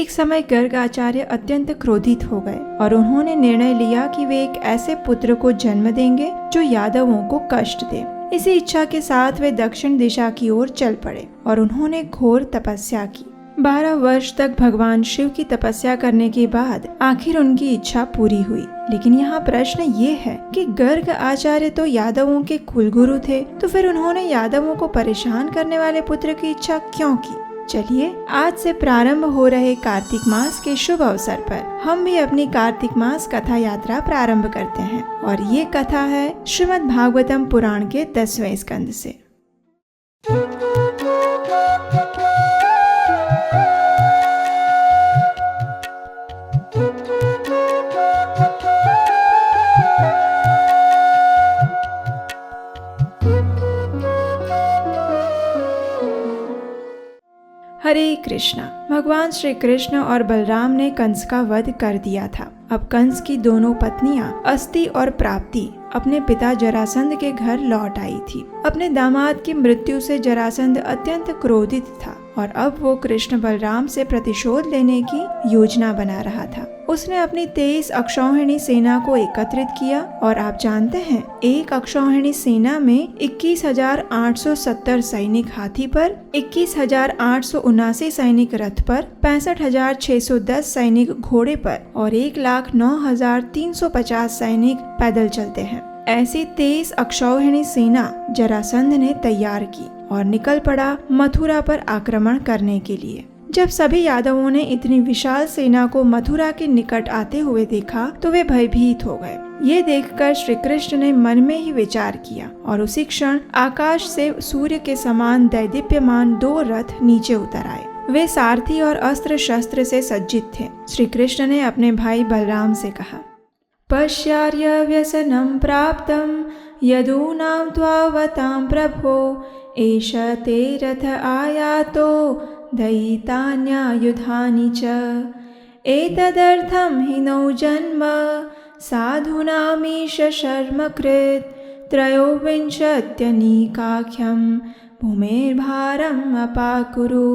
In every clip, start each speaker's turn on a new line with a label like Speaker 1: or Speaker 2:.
Speaker 1: एक समय गर्ग आचार्य अत्यंत क्रोधित हो गए और उन्होंने निर्णय लिया कि वे एक ऐसे पुत्र को जन्म देंगे जो यादवों को कष्ट दे। इसी इच्छा के साथ वे दक्षिण दिशा की ओर चल पड़े और उन्होंने घोर तपस्या की। 12 वर्ष तक भगवान शिव की तपस्या करने के बाद आखिर उनकी इच्छा पूरी हुई। लेकिन यहाँ प्रश्न ये है कि गर्ग आचार्य तो यादवों के कुलगुरु थे, तो फिर उन्होंने यादवों को परेशान करने वाले पुत्र की इच्छा क्यों की? चलिए आज से प्रारंभ हो रहे कार्तिक मास के शुभ अवसर पर हम भी अपनी कार्तिक मास कथा यात्रा प्रारंभ करते हैं और ये कथा है श्रीमद् भागवतम पुराण के 10वें स्कंद से। हरे कृष्णा। भगवान श्री कृष्ण और बलराम ने कंस का वध कर दिया था। अब कंस की दोनों पत्नियां अस्ति और प्राप्ति अपने पिता जरासंध के घर लौट आई थी। अपने दामाद की मृत्यु से जरासंध अत्यंत क्रोधित था और अब वो कृष्ण बलराम से प्रतिशोध लेने की योजना बना रहा था। उसने अपनी 23 अक्षौहिणी सेना को एकत्रित किया और आप जानते हैं, एक अक्षौहिणी सेना में 21,870 सैनिक हाथी पर, 21,879 सैनिक रथ पर, 65,610 सैनिक घोड़े पर और 1,09,350 सैनिक पैदल चलते हैं। ऐसी 23 अक्षौहिणी सेना जरासंध ने तैयार की और निकल पड़ा मथुरा पर आक्रमण करने के लिए। जब सभी यादवों ने इतनी विशाल सेना को मथुरा के निकट आते हुए देखा तो वे भयभीत हो गए। ये देखकर श्री कृष्ण ने मन में ही विचार किया और उसी क्षण आकाश से सूर्य के समान दैदीप्यमान 2 रथ नीचे उतर आए। वे सारथी और अस्त्र शस्त्र से सज्जित थे। श्री कृष्ण ने अपने भाई बलराम से कहा, पश्यार्य व्यसनं प्राप्तं यदूनां त्वावतां प्रभो एष ते रथ आयातो दयितान्यायुधानि च एतदर्थं हि नौ जन्म साधूनामीश शर्मकृत् त्रयोविंशत्यनीकाख्यं भूमेर्भारम् अपाकुरु।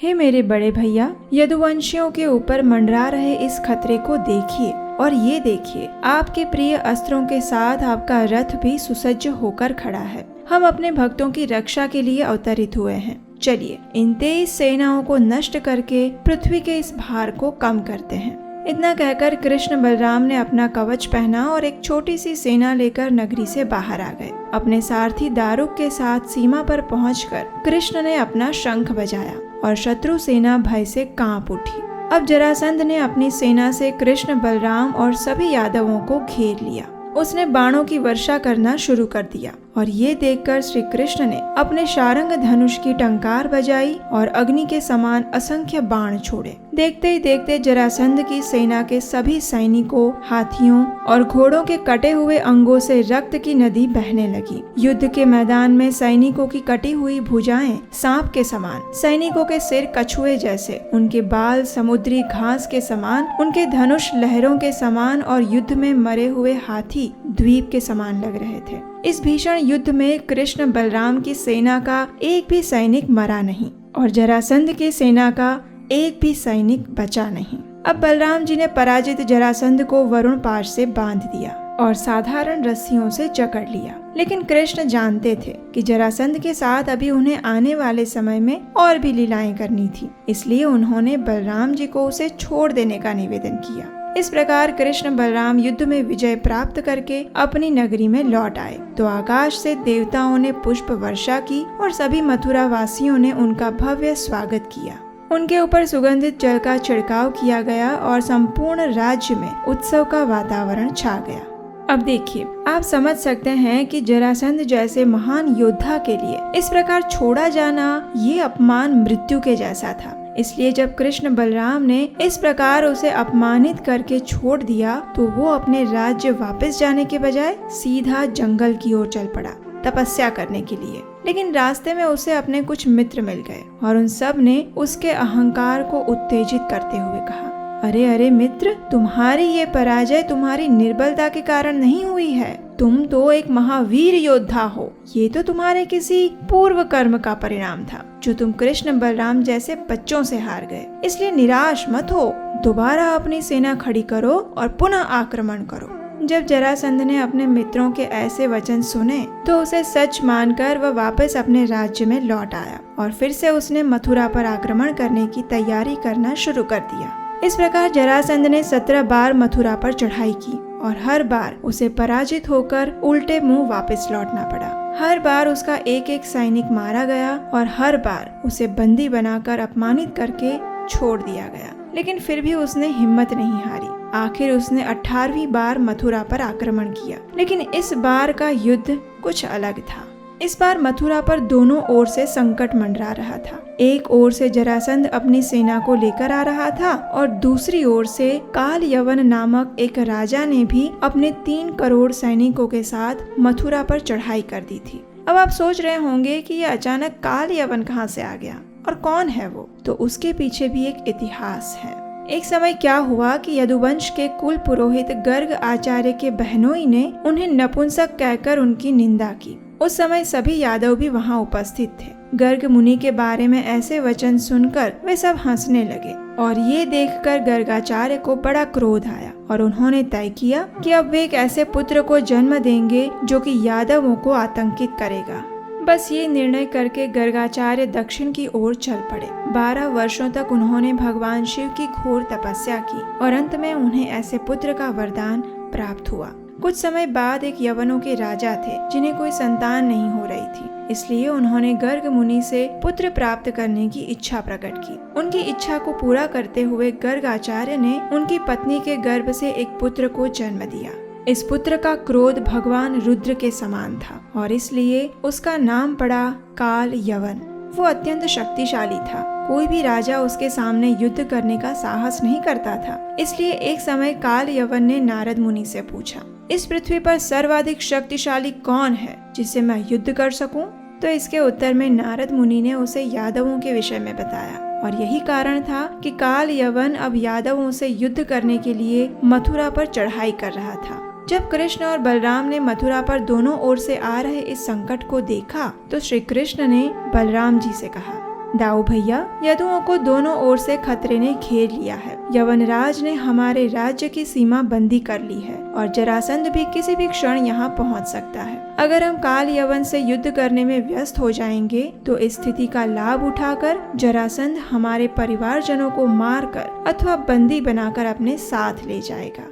Speaker 1: हे मेरे बड़े भैया, यदुवंशियों के ऊपर मंडरा रहे इस खतरे को देखिए और ये देखिए, आपके प्रिय अस्त्रों के साथ आपका रथ भी सुसज्ज होकर खड़ा है। हम अपने भक्तों की रक्षा के लिए अवतरित हुए हैं। चलिए इन 23 सेनाओं को नष्ट करके पृथ्वी के इस भार को कम करते हैं। इतना कहकर कृष्ण बलराम ने अपना कवच पहना और एक छोटी सी सेना लेकर नगरी से बाहर आ गए। अपने सारथी दारुक के साथ सीमा पर पहुंचकर कृष्ण ने अपना शंख बजाया और शत्रु सेना भय से कांप उठी। अब जरासंध ने अपनी सेना से कृष्ण बलराम और सभी यादवों को घेर लिया। उसने बाणों की वर्षा करना शुरू कर दिया और ये देखकर श्री कृष्ण ने अपने शारंग धनुष की टंकार बजाई और अग्नि के समान असंख्य बाण छोड़े। देखते ही देखते जरासंध की सेना के सभी सैनिकों, हाथियों और घोड़ों के कटे हुए अंगों से रक्त की नदी बहने लगी। युद्ध के मैदान में सैनिकों की कटी हुई भुजाएं सांप के समान, सैनिकों के सिर कछुए जैसे, उनके बाल समुद्री घास के समान, उनके धनुष लहरों के समान और युद्ध में मरे हुए हाथी द्वीप के समान लग रहे थे। इस भीषण युद्ध में कृष्ण बलराम की सेना का एक भी सैनिक मरा नहीं और जरासंध की सेना का एक भी सैनिक बचा नहीं। अब बलराम जी ने पराजित जरासंध को वरुण पाश से बांध दिया और साधारण रस्सियों से जकड़ लिया। लेकिन कृष्ण जानते थे कि जरासंध के साथ अभी उन्हें आने वाले समय में और भी लीलाएं करनी थी, इसलिए उन्होंने बलराम जी को उसे छोड़ देने का निवेदन किया। इस प्रकार कृष्ण बलराम युद्ध में विजय प्राप्त करके अपनी नगरी में लौट आए तो आकाश से देवताओं ने पुष्प वर्षा की और सभी मथुरा वासियों ने उनका भव्य स्वागत किया। उनके ऊपर सुगंधित जल का छिड़काव किया गया और संपूर्ण राज्य में उत्सव का वातावरण छा गया। अब देखिए, आप समझ सकते हैं कि जरासंध जैसे महान योद्धा के लिए इस प्रकार छोड़ा जाना ये अपमान मृत्यु के जैसा था। इसलिए जब कृष्ण बलराम ने इस प्रकार उसे अपमानित करके छोड़ दिया तो वो अपने राज्य वापस जाने के बजाय सीधा जंगल की ओर चल पड़ा तपस्या करने के लिए। लेकिन रास्ते में उसे अपने कुछ मित्र मिल गए और उन सब ने उसके अहंकार को उत्तेजित करते हुए कहा, अरे अरे मित्र, तुम्हारी ये पराजय तुम्हारी निर्बलता के कारण नहीं हुई है। तुम तो एक महावीर योद्धा हो। ये तो तुम्हारे किसी पूर्व कर्म का परिणाम था, जो तुम कृष्ण बलराम जैसे बच्चों से हार गए। इसलिए निराश मत हो, दोबारा अपनी सेना खड़ी करो और पुनः आक्रमण करो। जब जरासंध ने अपने मित्रों के ऐसे वचन सुने तो उसे सच मानकर वह वापस अपने राज्य में लौट आया और फिर से उसने मथुरा पर आक्रमण करने की तैयारी करना शुरू कर दिया। इस प्रकार जरासंध ने 17 बार मथुरा पर चढ़ाई की और हर बार उसे पराजित होकर उल्टे मुंह वापस लौटना पड़ा। हर बार उसका एक एक सैनिक मारा गया और हर बार उसे बंदी बनाकर अपमानित करके छोड़ दिया गया, लेकिन फिर भी उसने हिम्मत नहीं हारी। आखिर उसने 18वीं बार मथुरा पर आक्रमण किया, लेकिन इस बार का युद्ध कुछ अलग था। इस बार मथुरा पर दोनों ओर से संकट मंडरा रहा था। एक ओर से जरासंध अपनी सेना को लेकर आ रहा था और दूसरी ओर से काल यवन नामक एक राजा ने भी अपने 3 करोड़ सैनिकों के साथ मथुरा पर चढ़ाई कर दी थी। अब आप सोच रहे होंगे कि यह अचानक काल यवन कहाँ से आ गया और कौन है वो? तो उसके पीछे भी एक इतिहास है। एक समय क्या हुआ कि यदुवंश के कुल पुरोहित गर्ग आचार्य के बहनोई ने उन्हें नपुंसक कहकर उनकी निंदा की। उस समय सभी यादव भी वहां उपस्थित थे। गर्ग मुनि के बारे में ऐसे वचन सुनकर वे सब हंसने लगे और ये देखकर गर्गाचार्य को बड़ा क्रोध आया और उन्होंने तय किया कि अब वे एक ऐसे पुत्र को जन्म देंगे जो कि यादवों को आतंकित करेगा। बस ये निर्णय करके गर्गाचार्य दक्षिण की ओर चल पड़े। 12 वर्षों तक उन्होंने भगवान शिव की घोर तपस्या की और अंत में उन्हें ऐसे पुत्र का वरदान प्राप्त हुआ। कुछ समय बाद एक यवनों के राजा थे जिन्हें कोई संतान नहीं हो रही थी, इसलिए उन्होंने गर्ग मुनि से पुत्र प्राप्त करने की इच्छा प्रकट की। उनकी इच्छा को पूरा करते हुए गर्ग आचार्य ने उनकी पत्नी के गर्भ से एक पुत्र को जन्म दिया। इस पुत्र का क्रोध भगवान रुद्र के समान था और इसलिए उसका नाम पड़ा काल यवन। वो अत्यंत शक्तिशाली था। कोई भी राजा उसके सामने युद्ध करने का साहस नहीं करता था। इसलिए एक समय काल यवन ने नारद मुनि से पूछा, इस पृथ्वी पर सर्वाधिक शक्तिशाली कौन है जिससे मैं युद्ध कर सकूं? तो इसके उत्तर में नारद मुनि ने उसे यादवों के विषय में बताया और यही कारण था कि काल यवन अब यादवों से युद्ध करने के लिए मथुरा पर चढ़ाई कर रहा था। जब कृष्ण और बलराम ने मथुरा पर दोनों ओर से आ रहे इस संकट को देखा तो श्री कृष्ण ने बलराम जी से कहा, दाऊ भैया, यदुओं को दोनों ओर से खतरे ने घेर लिया है। यवनराज ने हमारे राज्य की सीमा बंदी कर ली है और जरासंध भी किसी भी क्षण यहाँ पहुँच सकता है। अगर हम काल यवन से युद्ध करने में व्यस्त हो जाएंगे तो इस स्थिति का लाभ उठाकर जरासंध हमारे परिवारजनों को मारकर अथवा बंदी बनाकर अपने साथ ले जाएगा।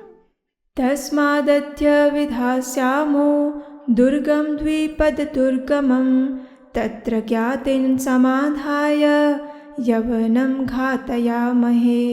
Speaker 1: तस्मादद्य विधास्यामो दुर्गम द्विपद दुर्गमं तत्र ज्ञातिं समाधाय यवनं घातयामहे।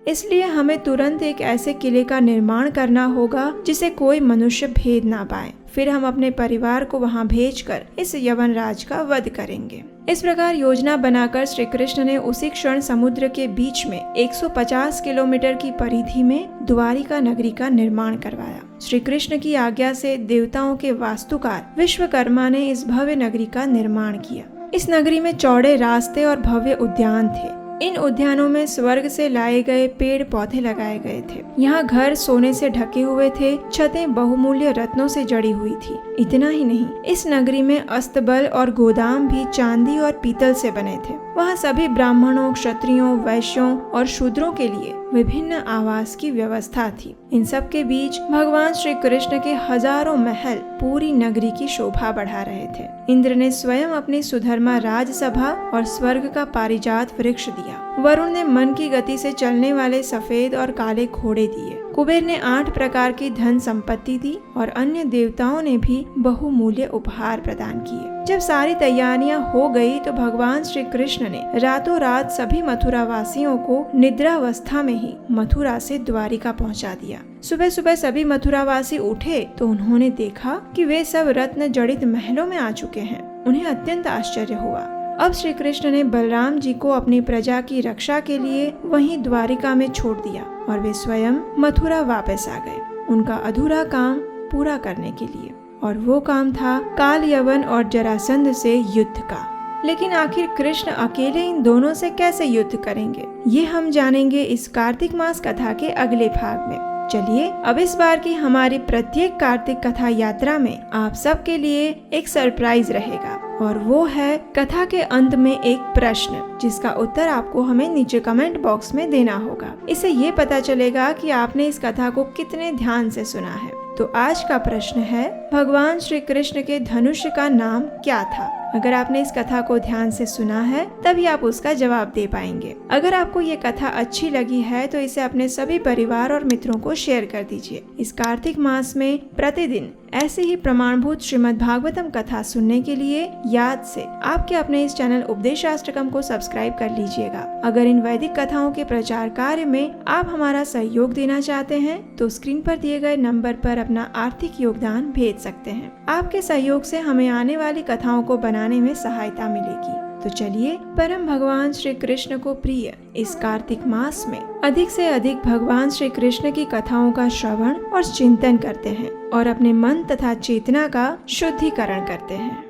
Speaker 1: इसलिए हमें तुरंत एक ऐसे किले का निर्माण करना होगा जिसे कोई मनुष्य भेद ना पाए। फिर हम अपने परिवार को वहां भेजकर इस यवन राज का वध करेंगे। इस प्रकार योजना बनाकर श्री कृष्ण ने उसी क्षण समुद्र के बीच में 150 किलोमीटर की परिधि में द्वारिका नगरी का निर्माण करवाया। श्री कृष्ण की आज्ञा से देवताओं के वास्तुकार विश्वकर्मा ने इस भव्य नगरी का निर्माण किया। इस नगरी में चौड़े रास्ते और भव्य उद्यान थे। इन उद्यानों में स्वर्ग से लाए गए पेड़ पौधे लगाए गए थे। यहाँ घर सोने से ढके हुए थे, छतें बहुमूल्य रत्नों से जड़ी हुई थी। इतना ही नहीं, इस नगरी में अस्तबल और गोदाम भी चांदी और पीतल से बने थे। वहाँ सभी ब्राह्मणों, क्षत्रियों, वैश्यों और शूद्रों के लिए विभिन्न आवास की व्यवस्था थी। इन सब के बीच भगवान श्री कृष्ण के हजारों महल पूरी नगरी की शोभा बढ़ा रहे थे। इंद्र ने स्वयं अपनी सुधर्मा राजसभा और स्वर्ग का पारिजात वृक्ष दिया। वरुण ने मन की गति से चलने वाले सफेद और काले घोड़े दिए। कुबेर ने 8 प्रकार की धन संपत्ति दी और अन्य देवताओं ने भी बहुमूल्य उपहार प्रदान किए। जब सारी तैयारियां हो गई तो भगवान श्री कृष्ण ने रातों रात सभी मथुरा वासियों को निद्रावस्था में ही मथुरा से द्वारिका पहुंचा दिया। सुबह सुबह सभी मथुरावासी उठे तो उन्होंने देखा कि वे सब रत्न जड़ित महलों में आ चुके हैं। उन्हें अत्यंत आश्चर्य हुआ। अब श्री कृष्ण ने बलराम जी को अपनी प्रजा की रक्षा के लिए वहीं द्वारिका में छोड़ दिया और वे स्वयं मथुरा वापस आ गए उनका अधूरा काम पूरा करने के लिए। और वो काम था काल यवन और जरासंध से युद्ध का। लेकिन आखिर कृष्ण अकेले इन दोनों से कैसे युद्ध करेंगे, ये हम जानेंगे इस कार्तिक मास कथा के अगले भाग में। चलिए अब इस बार की हमारी प्रत्येक कार्तिक कथा यात्रा में आप सबके लिए एक सरप्राइज रहेगा, और वो है कथा के अंत में एक प्रश्न, जिसका उत्तर आपको हमें नीचे कमेंट बॉक्स में देना होगा। इससे ये पता चलेगा कि आपने इस कथा को कितने ध्यान से सुना है। तो आज का प्रश्न है, भगवान श्री कृष्ण के धनुष का नाम क्या था? अगर आपने इस कथा को ध्यान से सुना है तभी आप उसका जवाब दे पाएंगे। अगर आपको ये कथा अच्छी लगी है तो इसे अपने सभी परिवार और मित्रों को शेयर कर दीजिए। इस कार्तिक मास में प्रतिदिन ऐसे ही प्रमाणभूत श्रीमद् भागवतम कथा सुनने के लिए याद से आपके अपने इस चैनल उपदेशाष्टकम को सब्सक्राइब कर लीजिएगा। अगर इन वैदिक कथाओं के प्रचार कार्य में आप हमारा सहयोग देना चाहते हैं तो स्क्रीन पर दिए गए नंबर पर अपना आर्थिक योगदान भेज सकते हैं। आपके सहयोग से हमें आने वाली कथाओं को बनाने में सहायता मिलेगी। तो चलिए परम भगवान श्री कृष्ण को प्रिय इस कार्तिक मास में अधिक से अधिक भगवान श्री कृष्ण की कथाओं का श्रवण और चिंतन करते हैं और अपने मन तथा चेतना का शुद्धिकरण करते हैं।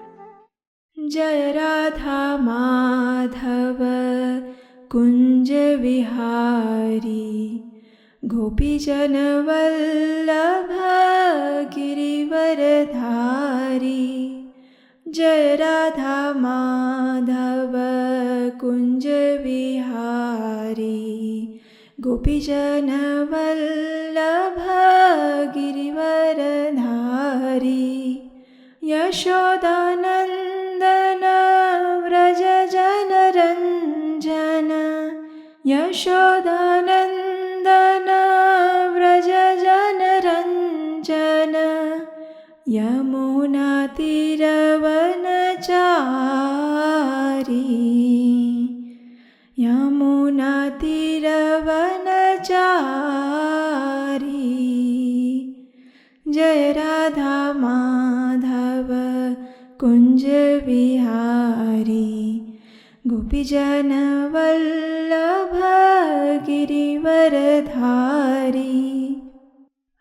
Speaker 1: जय राधा माधव कुंज विहारी, गोपी जन वल्लभ गिरिवरधारी। जय राधा माधव कुंज विहारी, गोपी जन वल्लभ गिरिवरधारी। यशोदानंदन व्रज जन रंजन, यशोदानंदन व्रज जन रंजन। यमुना तीरवनचारी, यमुना तीरवनचारी। जय राधा माधव कुंज विहारी, गोपी जन वल्लभ गिरिवरधारी।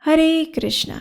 Speaker 1: हरे कृष्णा।